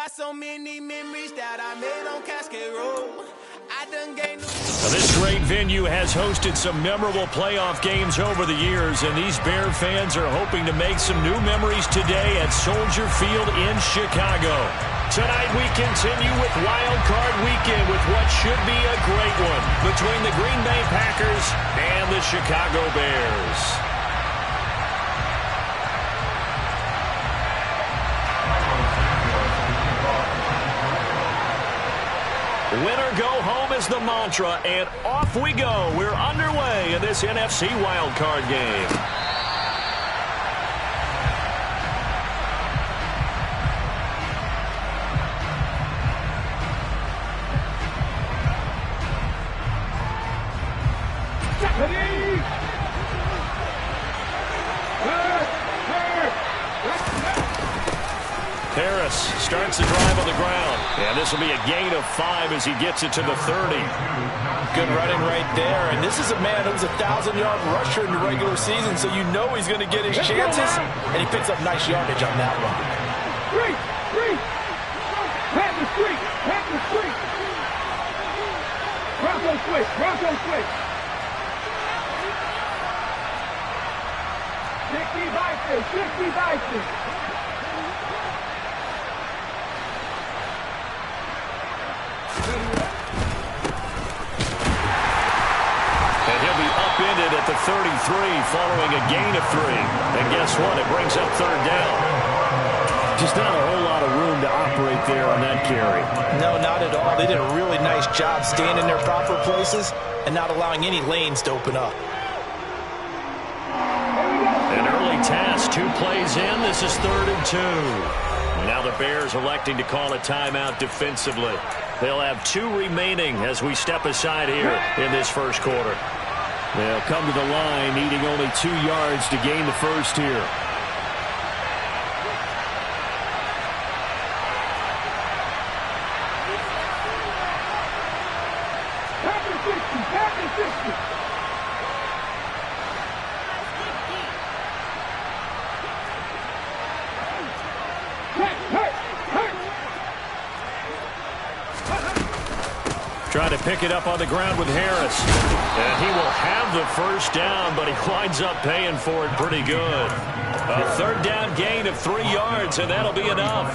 got so many memories that I made on Cascade Road. I done gained Now, this great venue has hosted some memorable playoff games over the years, and these Bear fans are hoping to make some new memories today at Soldier Field in Chicago. Tonight we continue with Wild Card Weekend with what should be a great one between the Green Bay Packers and the Chicago Bears. Winner go home is the mantra, and off we go. We're underway in this NFC wildcard game. Harris starts the drive on the ground. And this will be a gain of 5 as he gets it to the 30. Good running right there. And this is a man who was a 1,000-yard rusher in the regular season, so you know he's going to get his chances. And he picks up nice yardage on that one. Street! Pass the street! Bronco switch! 60 Bison! And he'll be upended at the 33 following a gain of 3. And guess what? It brings up third down. Just not a whole lot of room to operate there on that carry. No, not at all. They did a really nice job staying in their proper places and not allowing any lanes to open up. An early task, 2 plays in. This is 3rd and 2. Now the Bears electing to call a timeout defensively. They'll have 2 remaining as we step aside here in this first quarter. They'll come to the line needing only 2 yards to gain the first here. Trying to pick it up on the ground with Harris. And he will have the first down, but he winds up paying for it pretty good. A 3rd down gain of 3 yards, and that'll be enough.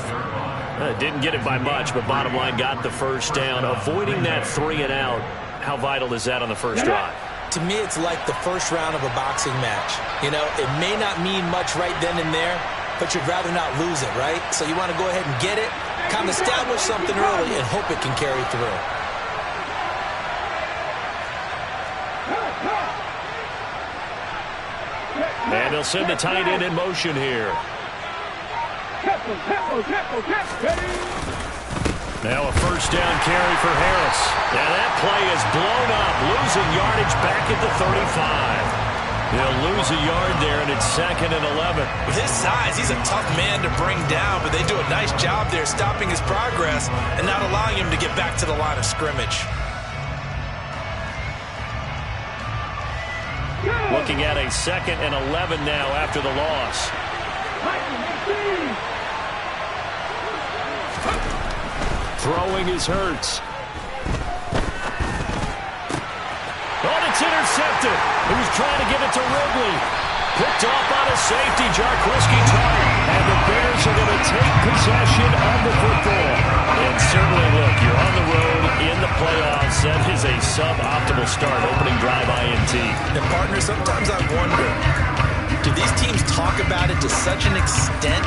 Didn't get it by much, but bottom line got the first down. Avoiding that 3 and out, how vital is that on the first drive? To me, it's like the first round of a boxing match. You know, it may not mean much right then and there, but you'd rather not lose it, right? So you want to go ahead and get it, kind of establish something early, and hope it can carry through. And they'll send the tight end in motion here. Now a first down carry for Harris. Now that play is blown up, losing yardage back at the 35. They'll lose a yard there, and it's 2nd and 11. With his size, he's a tough man to bring down, but they do a nice job there stopping his progress and not allowing him to get back to the line of scrimmage. Looking at a 2nd and 11 now after the loss. Throwing is Hurts. Oh, it's intercepted. He was trying to get it to Ridley. Picked off on a safety, Jarquiski Tartt. And the Bears are going to take possession of the football. And certainly, look, you're on the road in the playoffs. That is a suboptimal start, opening drive INT. And, partner, sometimes I wonder, do these teams talk about it to such an extent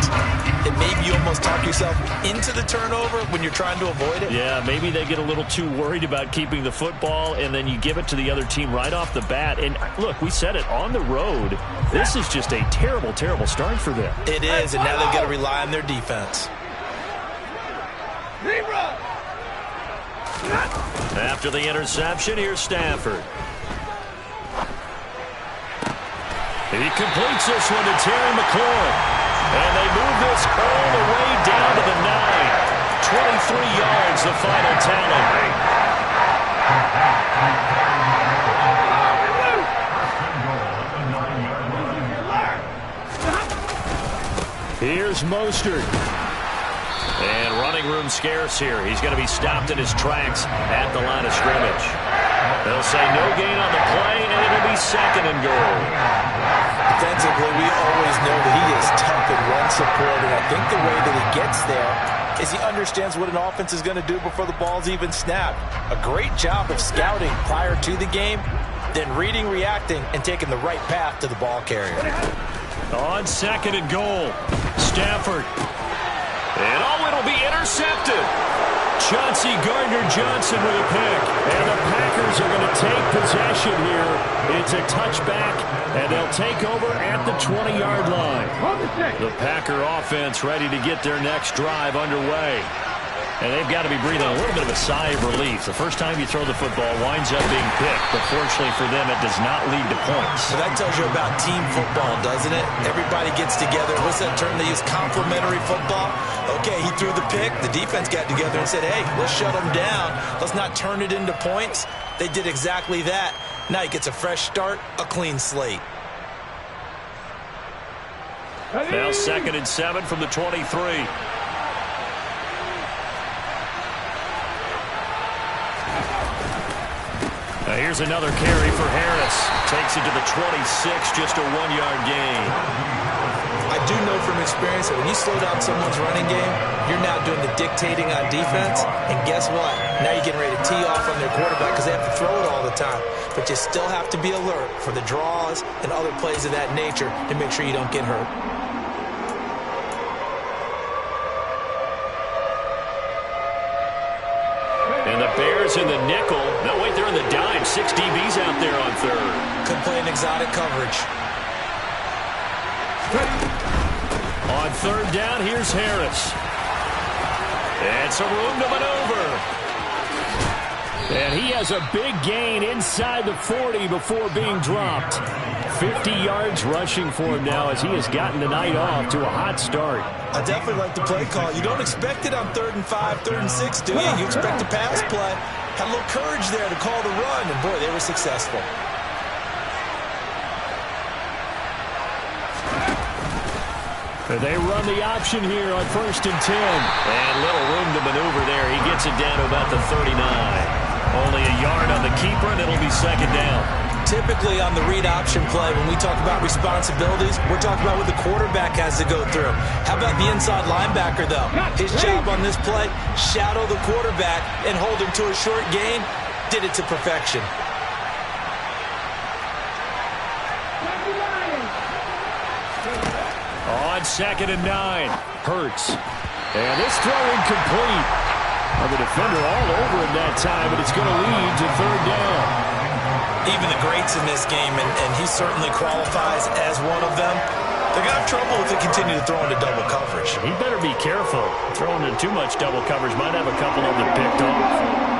that maybe you almost talk yourself into the turnover when you're trying to avoid it? Yeah, maybe they get a little too worried about keeping the football, and then you give it to the other team right off the bat. And, look, we said it, on the road, this is just a terrible, terrible start for them. It is, and now they've got to rely on their defense. After the interception, here's Stafford. He completes this one to Terry McLaurin. And they move this all the way down to the 9. 23 yards, the final tally. Here's Mostert. And running room scarce here. He's going to be stopped in his tracks at the line of scrimmage. They'll say no gain on the play, and it'll be 2nd and goal. Defensively, we always know that he is tough in run support, and I think the way that he gets there is he understands what an offense is going to do before the ball's even snapped. A great job of scouting prior to the game, then reading, reacting, and taking the right path to the ball carrier. On 2nd and goal, Stafford. And it'll be intercepted. Chauncey Gardner-Johnson with a pick. And the Packers are going to take possession here. It's a touchback, and they'll take over at the 20-yard line. The Packer offense ready to get their next drive underway. And they've got to be breathing a little bit of a sigh of relief. The first time you throw the football winds up being picked, but fortunately for them, it does not lead to points. So that tells you about team football, doesn't it? Everybody gets together. What's that term they use? Complementary football? Okay, he threw the pick. The defense got together and said, hey, let's shut him down. Let's not turn it into points. They did exactly that. Now he gets a fresh start, a clean slate. Now 2nd and 7 from the 23. Here's another carry for Harris. Takes it to the 26, just a 1-yard gain. I do know from experience that when you slow down someone's running game, you're now doing the dictating on defense. And guess what? Now you're getting ready to tee off on their quarterback because they have to throw it all the time. But you still have to be alert for the draws and other plays of that nature to make sure you don't get hurt. And the Bears in the nickel. No, wait, they're in the dime. 6 DBs out there on 3rd. Could play an exotic coverage. On 3rd down, here's Harris. And some room to maneuver. And he has a big gain inside the 40 before being dropped. 50 yards rushing for him now as he has gotten the night off to a hot start. I definitely like the play call. You don't expect it on 3rd and 5, 3rd and 6, do you? You expect a pass play. Had a little courage there to call the run, and boy, they were successful. They run the option here on 1st and 10. And little room to maneuver there. He gets it down to about the 39. Only a yard on the keeper, and it'll be 2nd down. Typically on the read option play, when we talk about responsibilities, we're talking about what the quarterback has to go through. How about the inside linebacker, though? His job on this play, shadow the quarterback and hold him to a short gain. Did it to perfection. On 2nd and 9, Hurts. And this throw incomplete. The defender all over him that time, but it's going to lead to 3rd down. Even the greats in this game, and he certainly qualifies as one of them, they're going to have trouble if they continue to throw into double coverage. He better be careful. Throwing into too much double coverage might have a couple of them picked off.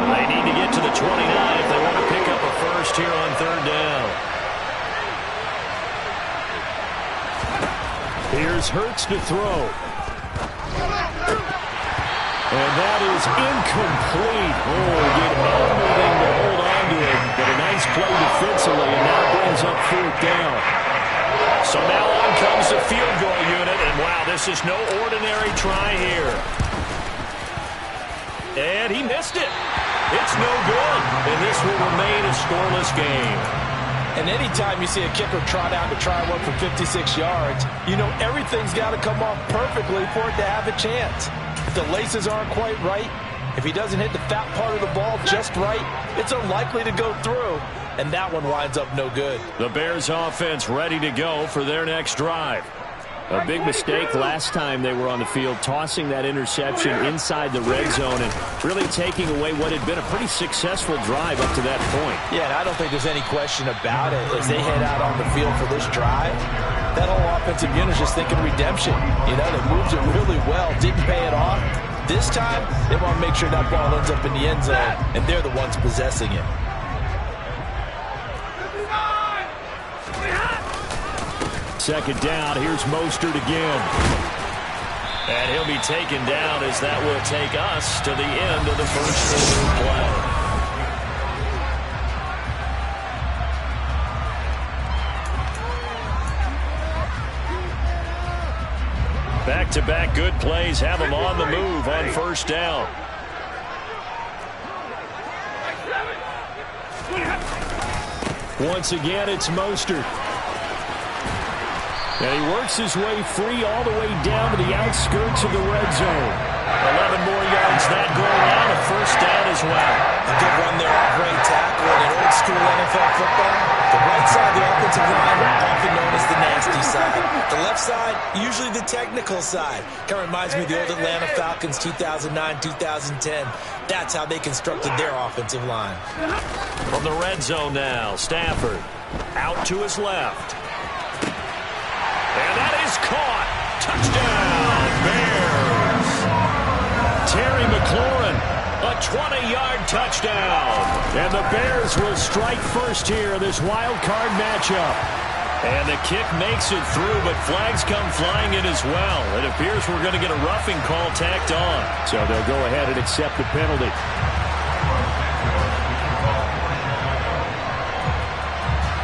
They need to get to the 29 if they want to pick up a first here on 3rd down. Here's Hurts to throw. And that is incomplete. Oh, did everything to hold on to it. But a nice play defensively, and now brings up 4th down. So now on comes the field goal unit, and wow, this is no ordinary try here. And he missed it. It's no good, and this will remain a scoreless game. And anytime you see a kicker trot out to try one for 56 yards, you know everything's got to come off perfectly for it to have a chance. If the laces aren't quite right, if he doesn't hit the fat part of the ball just right, it's unlikely to go through. And that one winds up no good. The Bears offense ready to go for their next drive. A big mistake last time they were on the field, tossing that interception inside the red zone and really taking away what had been a pretty successful drive up to that point. Yeah, and I don't think there's any question about it. As they head out on the field for this drive, that whole offensive unit is just thinking redemption. You know, they moved it really well, didn't pay it off. This time, they want to make sure that ball ends up in the end zone, and they're the ones possessing it. Second down, here's Mostert again. And he'll be taken down as that will take us to the end of the first play. Back-to-back good plays have them on the move on first down. Once again, it's Mostert. And he works his way free all the way down to the outskirts of the red zone. 11 more yards that go around, a first down as well. A good run there off right tackle in an old school NFL football. The right side of the offensive line, often known as the nasty side. The left side, usually the technical side. Kind of reminds me of the old Atlanta Falcons 2009-2010. That's how they constructed their offensive line. From the red zone now, Stafford out to his left. And that is caught. Touchdown, Bears. Terry McLaurin, a 20-yard touchdown. And the Bears will strike first here in this wild card matchup. And the kick makes it through, but flags come flying in as well. It appears we're going to get a roughing call tacked on. So they'll go ahead and accept the penalty.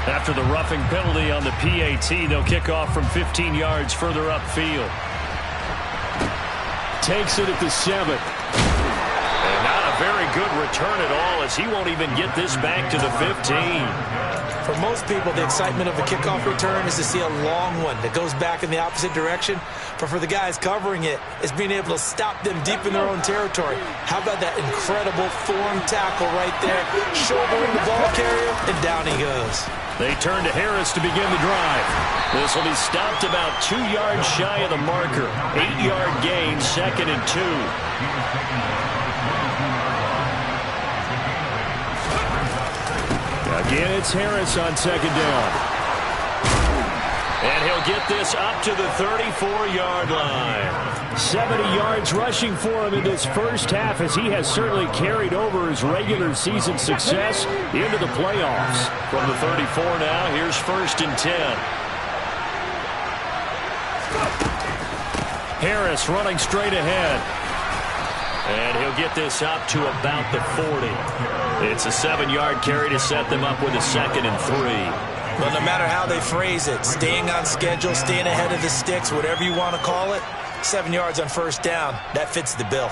After the roughing penalty on the PAT, they'll kick off from 15 yards further upfield. Takes it at the 7. And not a very good return at all, as he won't even get this back to the 15. For most people, the excitement of a kickoff return is to see a long one that goes back in the opposite direction. But for the guys covering it, it's being able to stop them deep in their own territory. How about that incredible form tackle right there, shouldering the ball carrier, and down he goes. They turn to Harris to begin the drive. This will be stopped about 2 yards shy of the marker. 8-yard gain, 2nd and 2. Again, it's Harris on 2nd down. And he'll get this up to the 34-yard line. 70 yards rushing for him in this first half, as he has certainly carried over his regular season success into the playoffs. From the 34 now, here's 1st and 10. Harris running straight ahead. And he'll get this up to about the 40. It's a 7-yard carry to set them up with a 2nd and 3. Well, no matter how they phrase it, staying on schedule, staying ahead of the sticks, whatever you want to call it, 7 yards on first down, that fits the bill.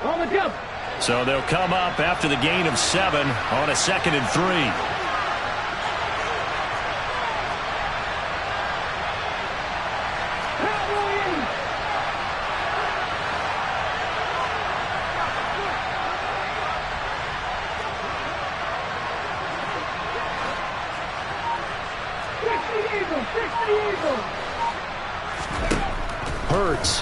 On the jump. So they'll come up after the gain of 7 on a 2nd and 3. Hurts.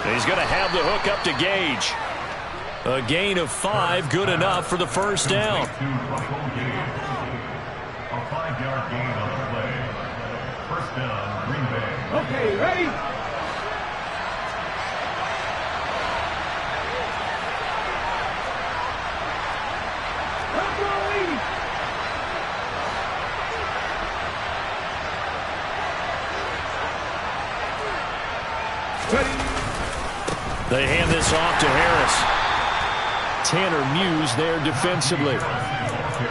He's going to have the hook up to Gage. A gain of 5, good enough for the first down. A 5-yard gain on the play. First down, Green Bay. Okay, ready? They hand this off to Harris. Tanner Muse there defensively.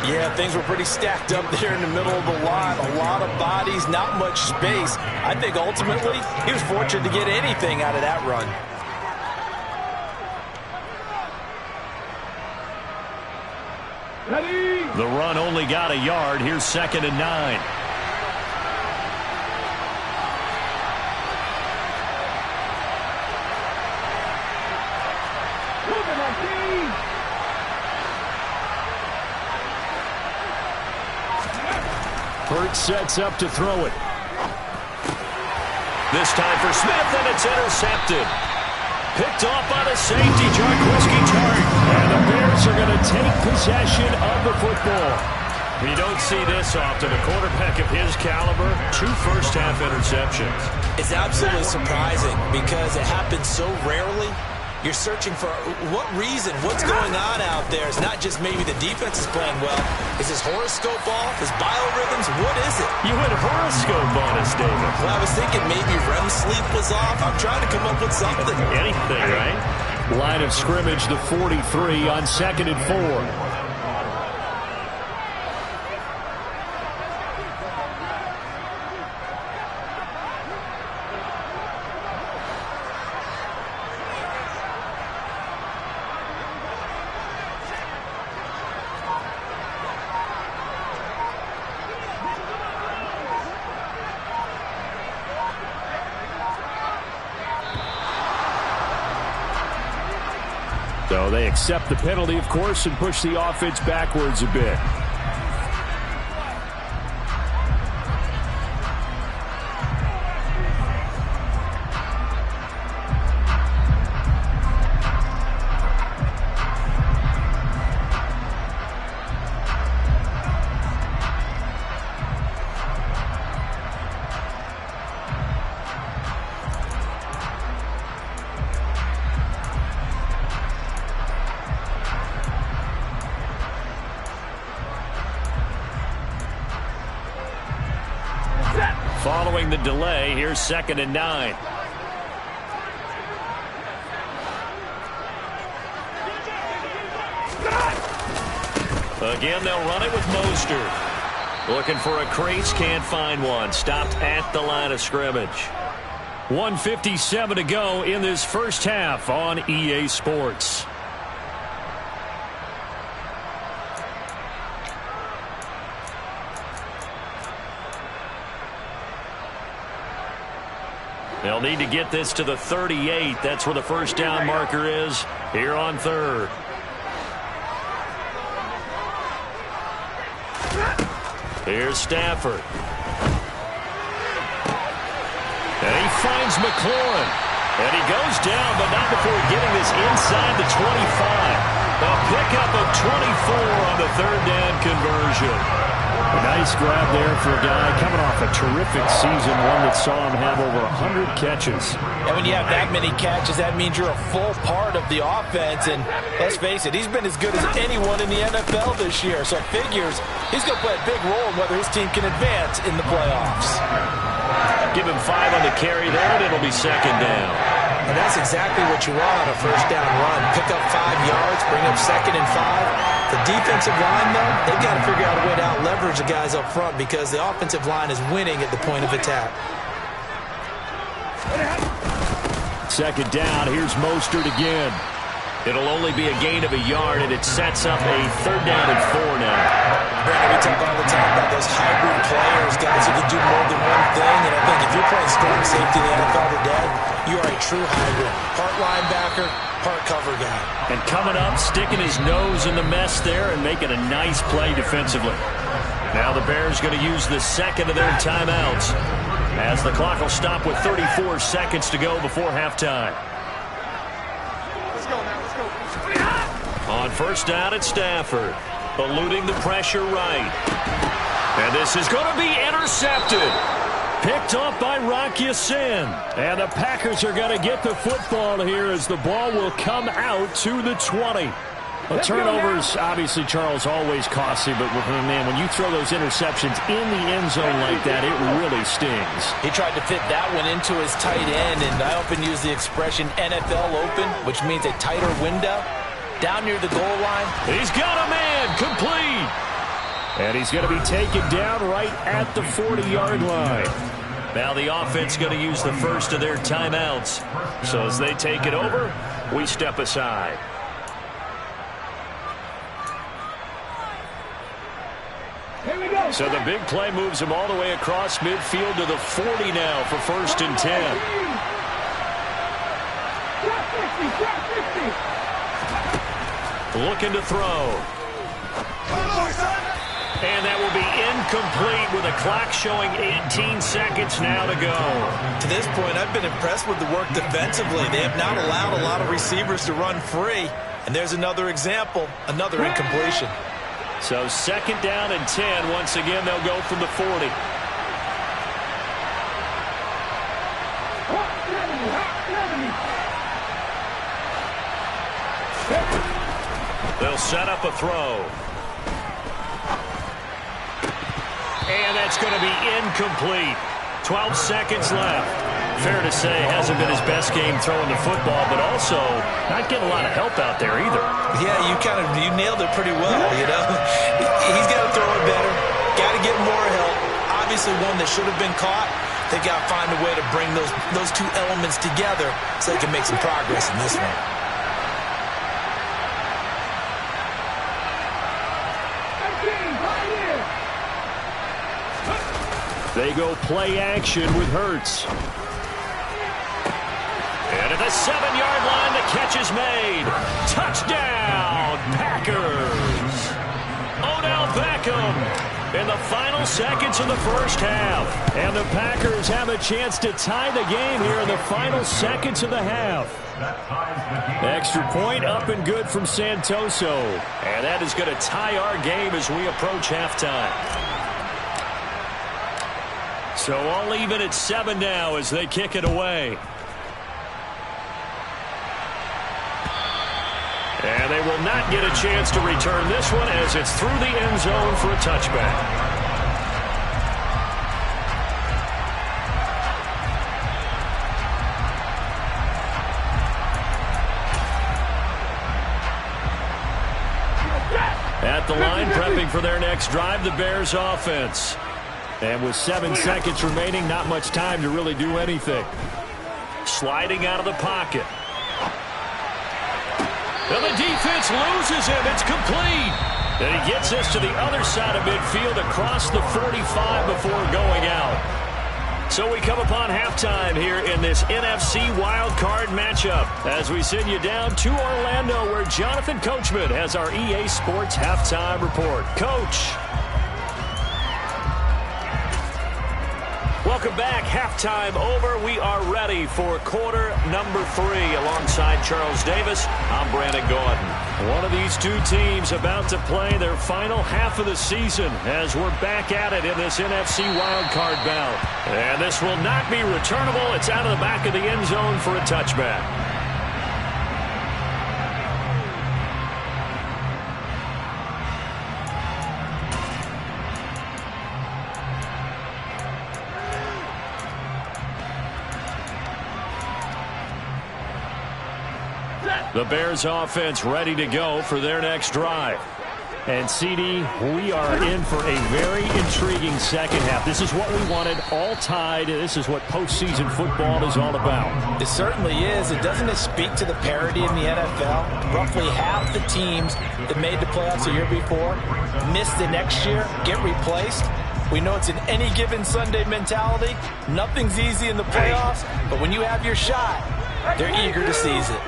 Yeah, things were pretty stacked up there in the middle of the line. A lot of bodies, not much space. I think ultimately he was fortunate to get anything out of that run. Ready? The run only got a yard. Here's 2nd and 9. Hurts sets up to throw it. This time for Smith, and it's intercepted. Picked off by the safety, Jarquiski Tartt. And the Bears are going to take possession of the football. You don't see this often. A quarterback of his caliber, 2 first-half interceptions. It's absolutely surprising because it happens so rarely. You're searching for what reason, what's going on out there. It's not just maybe the defense is playing well. Is his horoscope off? His biorhythms? What is it? You had a horoscope on us, David. Well, I was thinking maybe REM sleep was off. I'm trying to come up with something. Anything, right? Line of scrimmage, the 43 on 2nd and 4. So they accept the penalty, of course, and push the offense backwards a bit. Following the delay, here's 2nd and 9. Again, they'll run it with Mostert. Looking for a crease, can't find one. Stopped at the line of scrimmage. 1:57 to go in this first half on EA Sports. They'll need to get this to the 38. That's where the first down marker is here on 3rd. Here's Stafford. And he finds McLaurin. And he goes down, but not before getting this inside the 25. A pickup of 24 on the 3rd down conversion. A nice grab there for a guy coming off a terrific season, one that saw him have over 100 catches. And when you have that many catches, that means you're a full part of the offense. And let's face it, he's been as good as anyone in the NFL this year. So it figures he's going to play a big role in whether his team can advance in the playoffs. Give him 5 on the carry there, and it'll be 2nd down. And that's exactly what you want on a first down run. Pick up 5 yards, bring up 2nd and 5. The defensive line, though, they've got to figure out a way to out-leverage the guys up front because the offensive line is winning at the point of attack. 2nd down, here's Mostert again. It'll only be a gain of a yard, and it sets up a 3rd down and 4 now. Brandon, we talk all the time about those hybrid players, guys who can do more than one thing. And I think if you're playing strong safety in the NFL today, you are a true hybrid. Part linebacker, part cover guy. And coming up, sticking his nose in the mess there and making a nice play defensively. Now the Bears going to use the 2nd of their timeouts as the clock will stop with 34 seconds to go before halftime. On first down, it's Stafford, eluding the pressure right. And this is going to be intercepted. Picked off by Rock Ya-Sin. And the Packers are going to get the football here as the ball will come out to the 20. Well, turnovers, obviously, Charles, always costly, but man, when you throw those interceptions in the end zone like that, it really stings. He tried to fit that one into his tight end, and I often use the expression NFL open, which means a tighter window. Down near the goal line. He's got a man, complete. And he's going to be taken down right at the 40-yard line. Now the offense going to use the first of their timeouts. So as they take it over, we step aside. Here we go. So the big play moves him all the way across midfield to the 40 now for 1st and 10. Looking to throw. And that will be incomplete with a clock showing 18 seconds now to go. To this point, I've been impressed with the work defensively. They have not allowed a lot of receivers to run free. And there's another example, another incompletion. So 2nd down and 10. Once again, they'll go from the 40. They'll set up a throw. And that's going to be incomplete. 12 seconds left. Fair to say, hasn't been his best game throwing the football, but also not getting a lot of help out there either. Yeah, you nailed it pretty well, you know. He's got to throw it better. Got to get more help. Obviously one that should have been caught. They got to find a way to bring those two elements together so they can make some progress in this one. They go play action with Hurts. And an the 7-yard line, the catch is made. Touchdown, Packers. Odell Beckham in the final seconds of the first half. And the Packers have a chance to tie the game here in the final seconds of the half. Extra point up and good from Santoso. And that is going to tie our game as we approach halftime. So all even at 7 now as they kick it away. And they will not get a chance to return this one as it's through the end zone for a touchback. At the line, prepping for their next drive, the Bears offense. And with 7 seconds remaining, not much time to really do anything. Sliding out of the pocket. And the defense loses him. It's complete. And he gets us to the other side of midfield across the 45 before going out. So we come upon halftime here in this NFC wildcard matchup as we send you down to Orlando where Jonathan Coachman has our EA Sports halftime report. Coach. Welcome back. Halftime over. We are ready for quarter number 3. Alongside Charles Davis, I'm Brandon Gaudin. One of these two teams about to play their final half of the season as we're back at it in this NFC wildcard bout. And this will not be returnable. It's out of the back of the end zone for a touchback. The Bears offense ready to go for their next drive. And, CD, we are in for a very intriguing second half. This is what we wanted, all tied. This is what postseason football is all about. It certainly is. And doesn't it speak to the parity in the NFL? Roughly half the teams that made the playoffs the year before missed the next year, get replaced. We know it's an any given Sunday mentality. Nothing's easy in the playoffs, but when you have your shot, they're eager to seize it.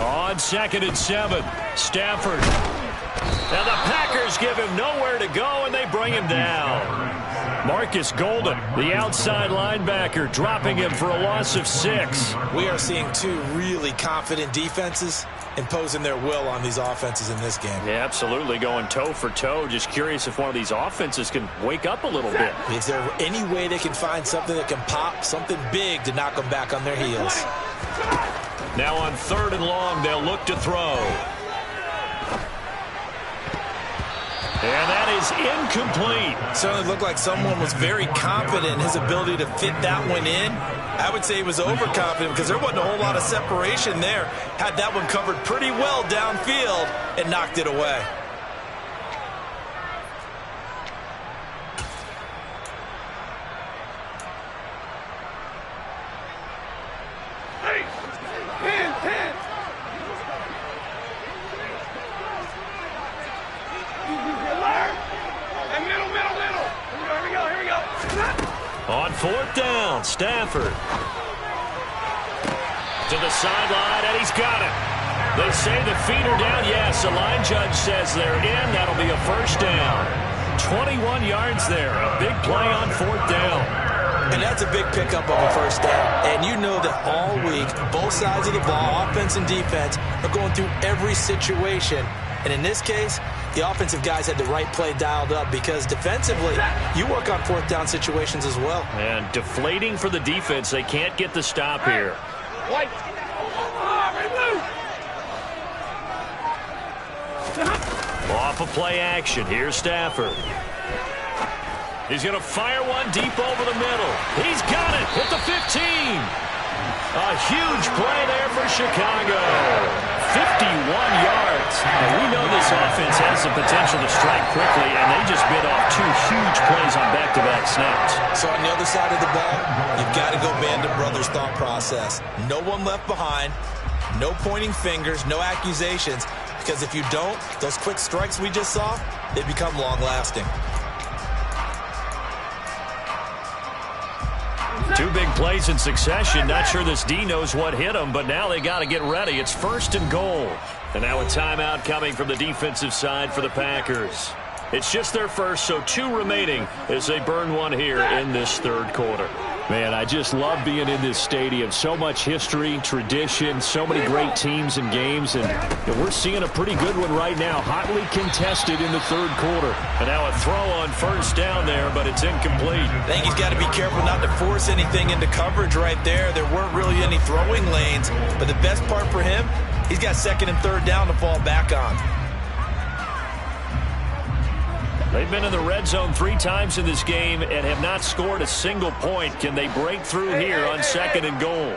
On 2nd and 7, Stafford. Now the Packers give him nowhere to go, and they bring him down. Marcus Golden, the outside linebacker, dropping him for a loss of 6. We are seeing two really confident defenses imposing their will on these offenses in this game. Yeah, absolutely, going toe for toe. Just curious if one of these offenses can wake up a little bit. Is there any way they can find something that can pop, something big to knock them back on their heels? Now on 3rd and long, they'll look to throw. And that is incomplete. Certainly looked like someone was very confident in his ability to fit that one in. I would say he was overconfident because there wasn't a whole lot of separation there. Had that one covered pretty well downfield and knocked it away. On 4th down, Stafford. To the sideline, and he's got it. They say the feet are down. Yes, the line judge says they're in. That'll be a first down. 21 yards there. A big play on 4th down. And that's a big pickup of a first down. And you know that all week, both sides of the ball, offense and defense, are going through every situation. And in this case, the offensive guys had the right play dialed up because defensively, you work on 4th down situations as well. And deflating for the defense. They can't get the stop here. White. Off of play action. Here's Stafford. He's going to fire one deep over the middle. He's got it at the 15. A huge play there for Chicago. 51 yards. And we know this offense has the potential to strike quickly, and they just bit off 2 huge plays on back-to-back snaps. So on the other side of the ball, you've got to go Band of Brothers thought process. No one left behind, no pointing fingers, no accusations, because if you don't, those quick strikes we just saw, they become long-lasting. Two big plays in succession. Not sure this D knows what hit him, but now they got to get ready. It's 1st and goal. And now a timeout coming from the defensive side for the Packers. It's just their first, so 2 remaining as they burn one here in this 3rd quarter. Man, I just love being in this stadium. So much history, tradition, so many great teams and games, and we're seeing a pretty good one right now. Hotly contested in the 3rd quarter. And now a throw on 1st down there, but it's incomplete. I think he's got to be careful not to force anything into coverage right there. There weren't really any throwing lanes, but the best part for him, he's got 2nd and 3rd down to fall back on. They've been in the red zone 3 times in this game and have not scored a single point. Can they break through here on 2nd and goal?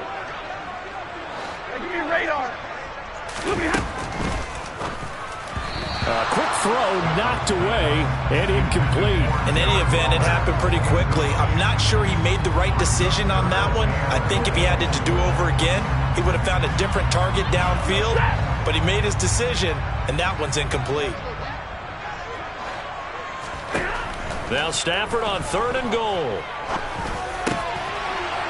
Give me radar. Quick throw knocked away and incomplete. In any event, it happened pretty quickly. I'm not sure he made the right decision on that one. I think if he had it to do over again, he would have found a different target downfield. But he made his decision, and that one's incomplete. Now Stafford on 3rd and goal.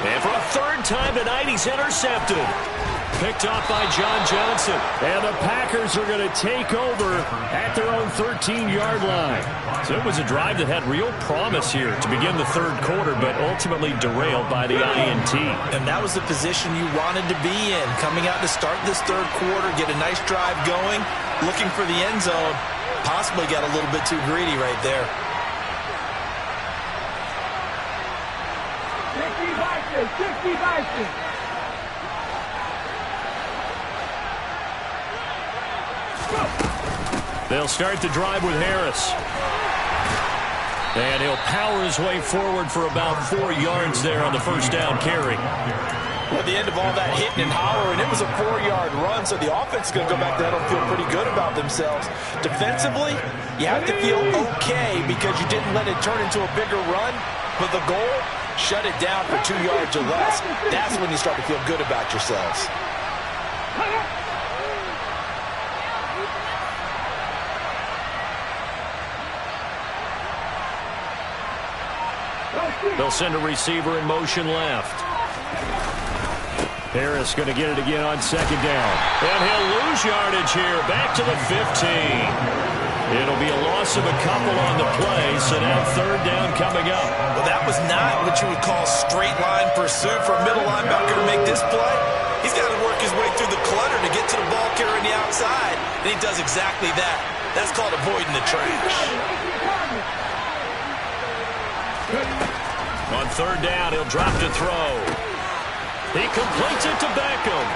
And for a 3rd time tonight, he's intercepted. Picked off by John Johnson. And the Packers are going to take over at their own 13-yard line. So it was a drive that had real promise here to begin the 3rd quarter, but ultimately derailed by the INT. And that was the position you wanted to be in. Coming out to start this 3rd quarter, get a nice drive going, looking for the end zone. Possibly got a little bit too greedy right there. They'll start the drive with Harris. And he'll power his way forward for about 4 yards there on the 1st down carry. Well, at the end of all that hitting and hollering, it was a 4-yard run, so the offense is going to go back there and feel pretty good about themselves. Defensively, you have to feel okay because you didn't let it turn into a bigger run, but the goal, shut it down for 2 yards or less. That's when you start to feel good about yourselves. They'll send a receiver in motion left. Harris going to get it again on 2nd down. And he'll lose yardage here, back to the 15. It'll be a loss of a couple on the play, so now 3rd down coming up. Well, that was not what you would call straight line pursuit for a middle linebacker to make this play. He's got to work his way through the clutter to get to the ball carrier on the outside, and he does exactly that. That's called avoiding the trash. On 3rd down, he'll drop to throw. He completes it to Beckham.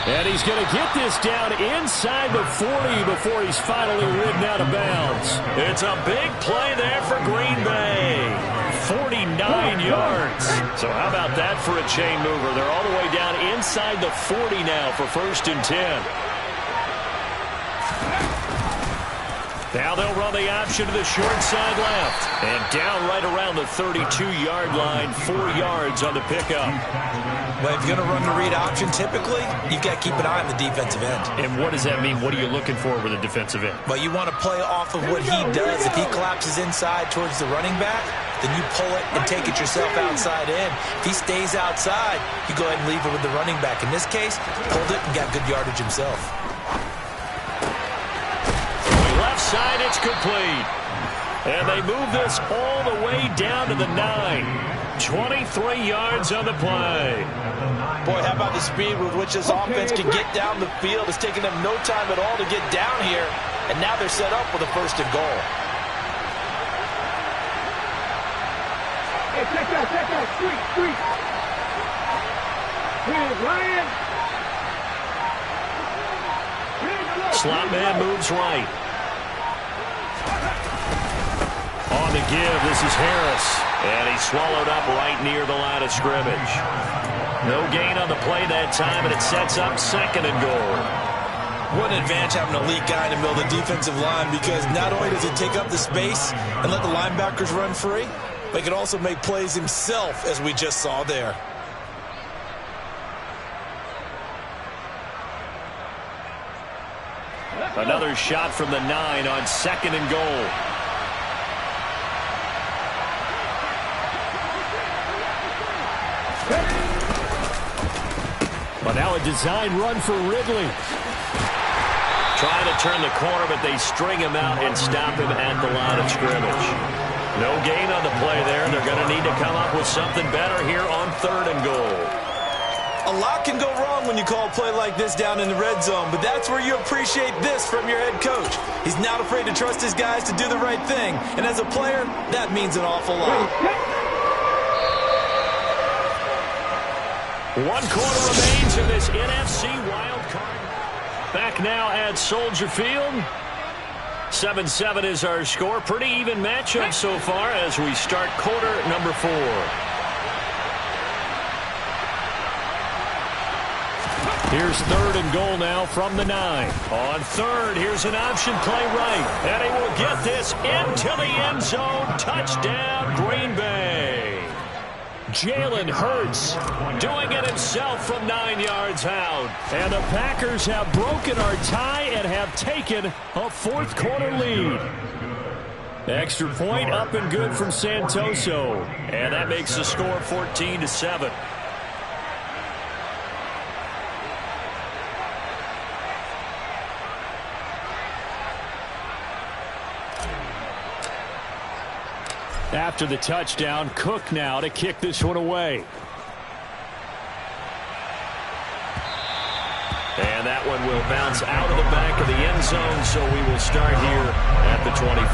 And he's going to get this down inside the 40 before he's finally ridden out of bounds. It's a big play there for Green Bay. 49 yards. So how about that for a chain mover? They're all the way down inside the 40 now for 1st and 10. Now they'll run the option to the short side left. And down right around the 32-yard line, 4 yards on the pickup. Well, if you're going to run the read option, typically, you've got to keep an eye on the defensive end. And what does that mean? What are you looking for with a defensive end? Well, you want to play off of what he does. If he collapses inside towards the running back, then you pull it and take it yourself outside in. If he stays outside, you go ahead and leave it with the running back. In this case, pulled it and got good yardage himself. Side, it's complete. And they move this all the way down to the 9. 23 yards on the play. Boy, how about the speed with which this offense can get down the field? It's taking them no time at all to get down here. And now they're set up with a 1st and goal. Hey, check that, street. Here's Ryan. Slot man moves right. On the give, this is Harris. And he's swallowed up right near the line of scrimmage. No gain on the play that time, and it sets up 2nd and goal. What an advantage having an elite guy in the middle of the defensive line, because not only does he take up the space and let the linebackers run free, but he can also make plays himself, as we just saw there. Another shot from the 9 on 2nd and goal. But now a design run for Ridley. Trying to turn the corner, but they string him out and stop him at the line of scrimmage. No gain on the play there. They're going to need to come up with something better here on 3rd and goal. A lot can go wrong when you call a play like this down in the red zone, but that's where you appreciate this from your head coach. He's not afraid to trust his guys to do the right thing, and as a player, that means an awful lot. 1 quarter remains in this NFC wild card. Back now at Soldier Field. 7-7 is our score. Pretty even matchup so far as we start quarter number 4. Here's 3rd and goal now from the 9. On 3rd, here's an option play right. And he will get this into the end zone. Touchdown, Green Bay. Jalen Hurts Doing it himself from 9 yards out. And the Packers have broken our tie and have taken a 4th quarter lead. Extra point up and good from Santoso. And that makes the score 14-7. After the touchdown, Cook now to kick this one away. And that one will bounce out of the back of the end zone, so we will start here at the 25.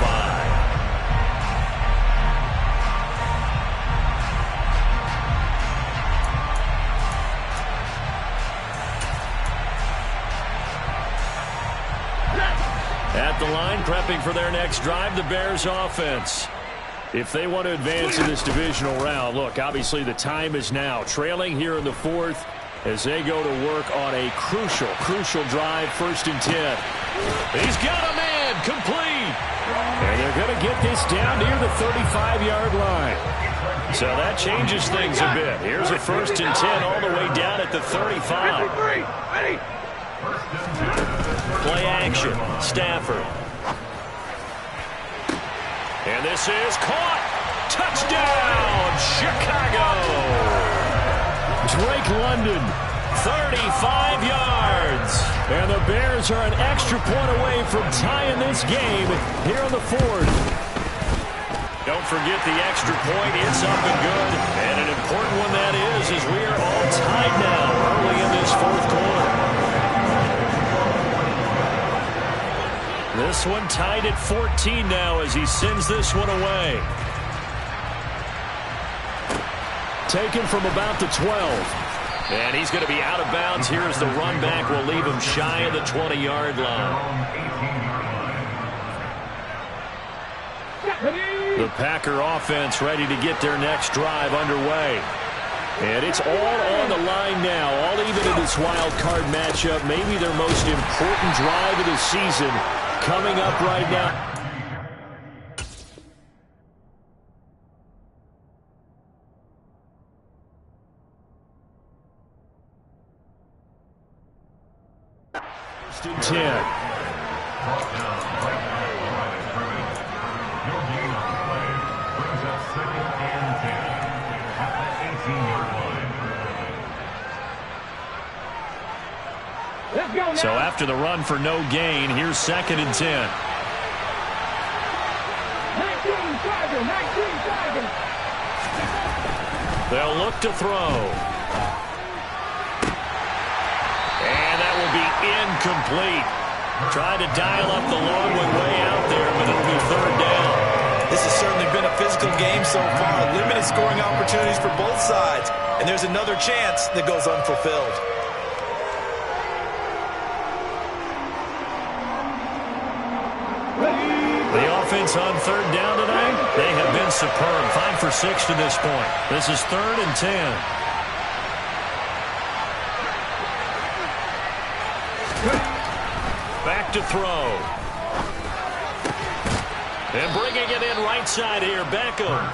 At the line, prepping for their next drive, the Bears offense. If they want to advance in this divisional round, look, obviously the time is now. Trailing here in the 4th as they go to work on a crucial drive, 1st and 10. He's got a man, complete. And they're going to get this down near the 35-yard line. So that changes things a bit. Here's a 1st and 10 all the way down at the 35. Play action, Stafford. And this is caught. Touchdown, Chicago. Drake London, 35 yards. And the Bears are an extra point away from tying this game here in the 4th. Don't forget the extra point. It's up and good. And an important one that is as we are all tied now early in this 4th quarter. This one tied at 14 now as he sends this one away. Taken from about the 12. And he's going to be out of bounds here as the run back will leave him shy of the 20-yard line. The Packer offense ready to get their next drive underway. And it's all on the line now, all even in this wild card matchup. Maybe their most important drive of the season coming up right now. First and 10. So after the run for no gain, here's 2nd and 10. 19 Tiger. They'll look to throw. And that will be incomplete. Trying to dial up the long one way out there, but it'll be 3rd down. This has certainly been a physical game so far. Limited scoring opportunities for both sides. And there's another chance that goes unfulfilled. The offense on 3rd down tonight, they have been superb. 5 for 6 to this point. This is 3rd and 10. Back to throw. And bringing it in right side here, Beckham.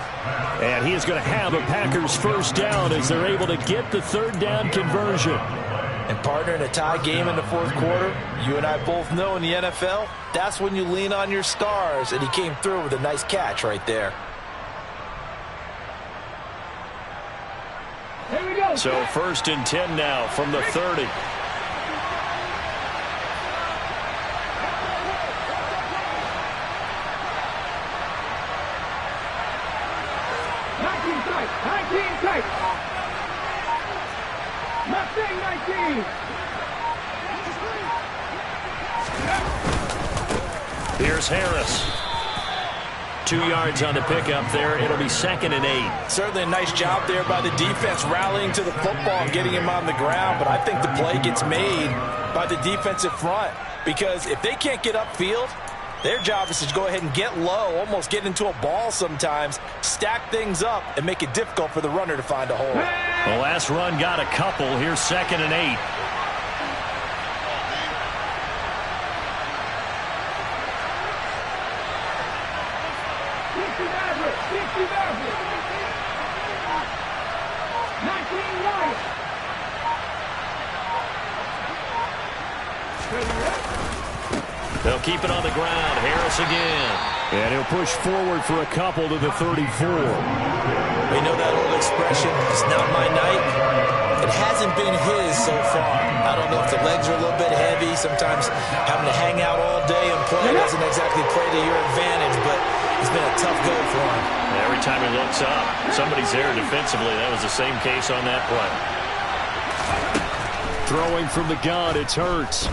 And he is going to have a Packers 1st down as they're able to get the 3rd down conversion. And partner, in a tie game in the 4th quarter, you and I both know in the NFL, that's when you lean on your stars, and he came through with a nice catch right there. Here we go. So 1st and 10 now from the 30. Here's Harris. 2 yards on the pickup there. It'll be 2nd and 8. Certainly a nice job there by the defense rallying to the football and getting him on the ground. But I think the play gets made by the defensive front, because if they can't get upfield, their job is to go ahead and get low, almost get into a ball sometimes, stack things up, and make it difficult for the runner to find a hole. The last run got a couple. Here's 2nd and 8. They'll keep it on the ground. Harris again. And he'll push forward for a couple to the 34. We know that old expression, it's not my night. It hasn't been his so far. I don't know if the legs are a little bit heavy. Sometimes having to hang out all day and play doesn't exactly play to your advantage, but it's been a tough go for him. Every time he looks up, somebody's there defensively. That was the same case on that play. Throwing from the gun, it's Hurts.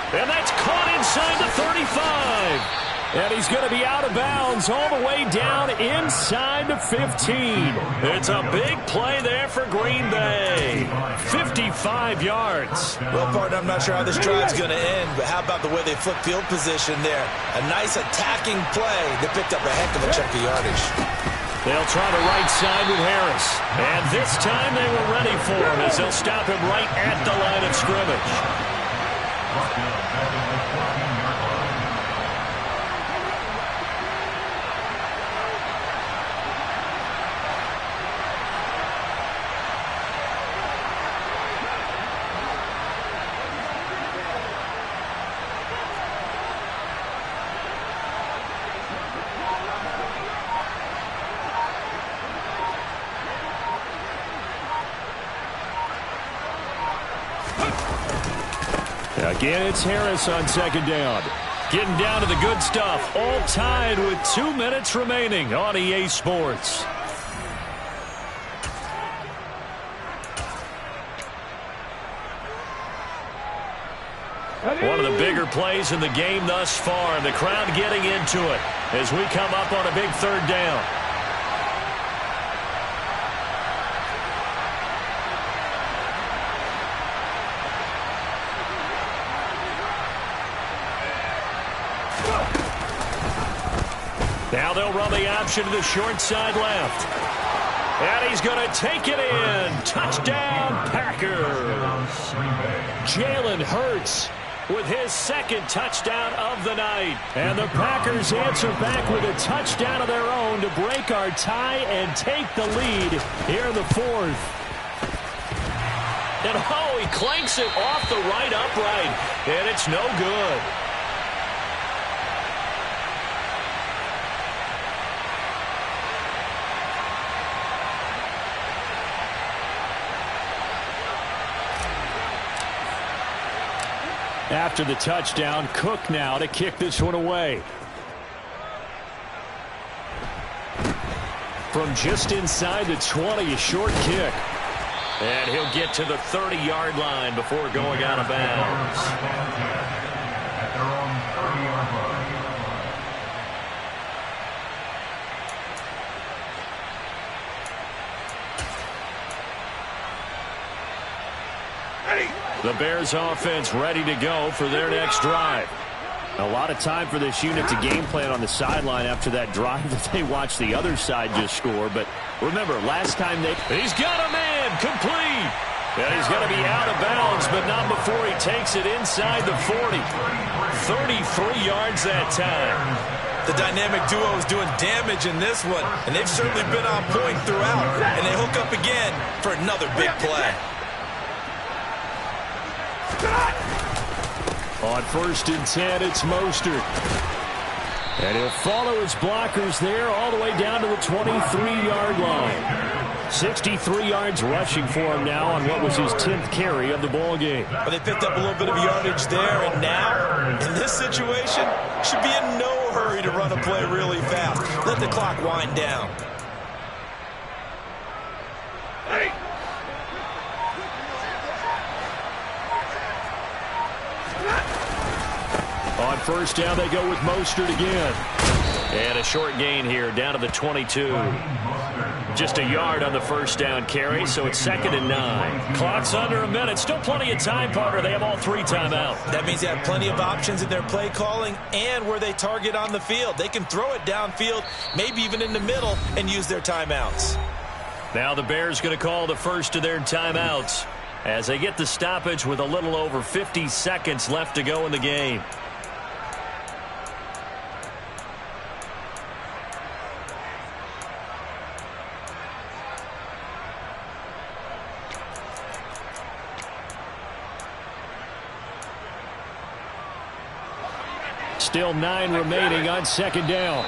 And that's caught inside the 35. And he's going to be out of bounds all the way down inside the 15. It's a big play there for Green Bay. 55 yards. Well, partner, I'm not sure how this drive's going to end, but how about the way they flip field position there? A nice attacking play that picked up a heck of a chunk of yardage. They'll try the right side with Harris. And this time they were ready for him as they'll stop him right at the line of scrimmage. Again, it's Harris on 2nd down. Getting down to the good stuff. All tied with 2 minutes remaining on EA Sports. One of the bigger plays in the game thus far, and the crowd getting into it as we come up on a big 3rd down. Now they'll run the option to the short side left. And he's going to take it in. Touchdown, Packers. Jalen Hurts with his 2nd touchdown of the night. And the Packers answer back with a touchdown of their own to break our tie and take the lead here in the 4th. And oh, he clanks it off the right upright. And it's no good. After the touchdown, Cook now to kick this one away. From just inside the 20, a short kick. And he'll get to the 30-yard line before going out of bounds. At their own 30-yard line. The Bears offense ready to go for their next drive. A lot of time for this unit to game plan on the sideline after that drive that they watched the other side just score. But remember, last time he's got a man complete. And he's going to be out of bounds, but not before he takes it inside the 40. 33 yards that time. The dynamic duo is doing damage in this one, and they've certainly been on point throughout. And they hook up again for another big play. On 1st and 10, it's Mostert. And he'll follow his blockers there all the way down to the 23-yard line. 63 yards rushing for him now on what was his 10th carry of the ball game. Well, they picked up a little bit of yardage there, and now, in this situation, should be in no hurry to run a play really fast. Let the clock wind down. On first down, they go with Mostert again. And a short gain here, down to the 22. Just a yard on the first down carry, so it's 2nd and 9. Clock's under a minute. Still plenty of time, partner. They have all 3 timeouts. That means they have plenty of options in their play calling and where they target on the field. They can throw it downfield, maybe even in the middle, and use their timeouts. Now the Bears going to call the first of their timeouts as they get the stoppage with a little over 50 seconds left to go in the game. Still 9 remaining on 2nd down.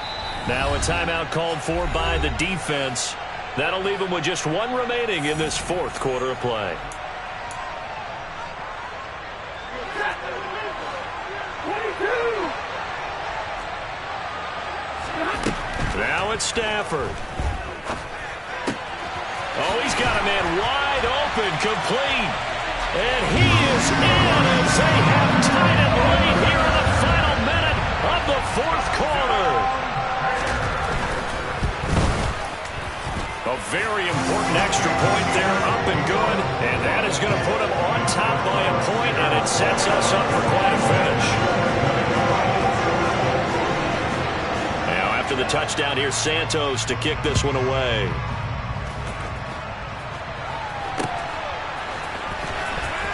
Now a timeout called for by the defense. That'll leave them with just 1 remaining in this 4th quarter of play. Now it's Stafford. Oh, he's got a man wide open, complete. And he is in as they have tied it late here in the final minute of the 4th quarter. A very important extra point there, up and good. And that is going to put them on top by a point, and it sets us up for quite a finish. Now after the touchdown, here's Santos to kick this one away.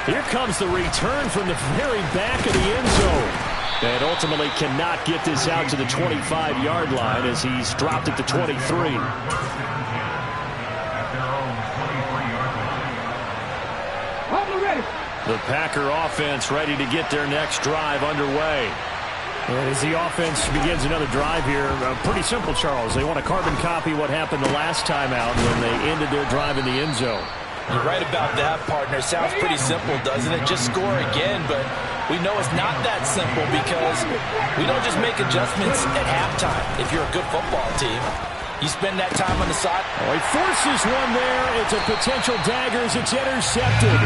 Here comes the return from the very back of the end zone. And ultimately cannot get this out to the 25-yard line as he's dropped it to 23. The Packer offense ready to get their next drive underway. And as the offense begins another drive here, pretty simple, Charles. They want to carbon copy what happened the last time out when they ended their drive in the end zone. You're right about that, partner. Sounds pretty simple, doesn't it? Just score again, but we know it's not that simple because we don't just make adjustments at halftime. If you're a good football team, you spend that time on the side. Oh, he forces one there. It's a potential dagger as it's intercepted.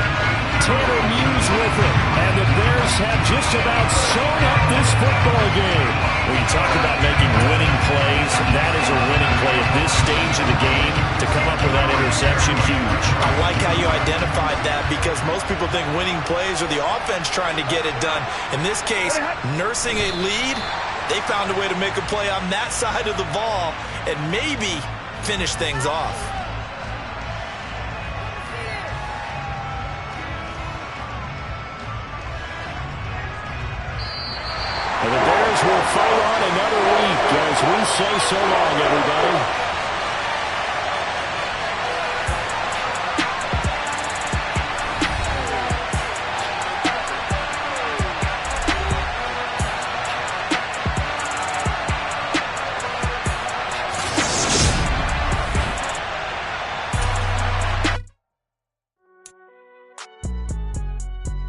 Tanner Muse with it. And the Bears have just about sewn up this football game. When you talk about making winning plays, that is a winning play at this stage of the game. To come up with that interception, huge. I like how you identified that because most people think winning plays are the offense trying to get it done. In this case, nursing a lead, they found a way to make a play on that side of the ball and maybe finish things off. And the Bears will fight on another week as we say so long, everybody.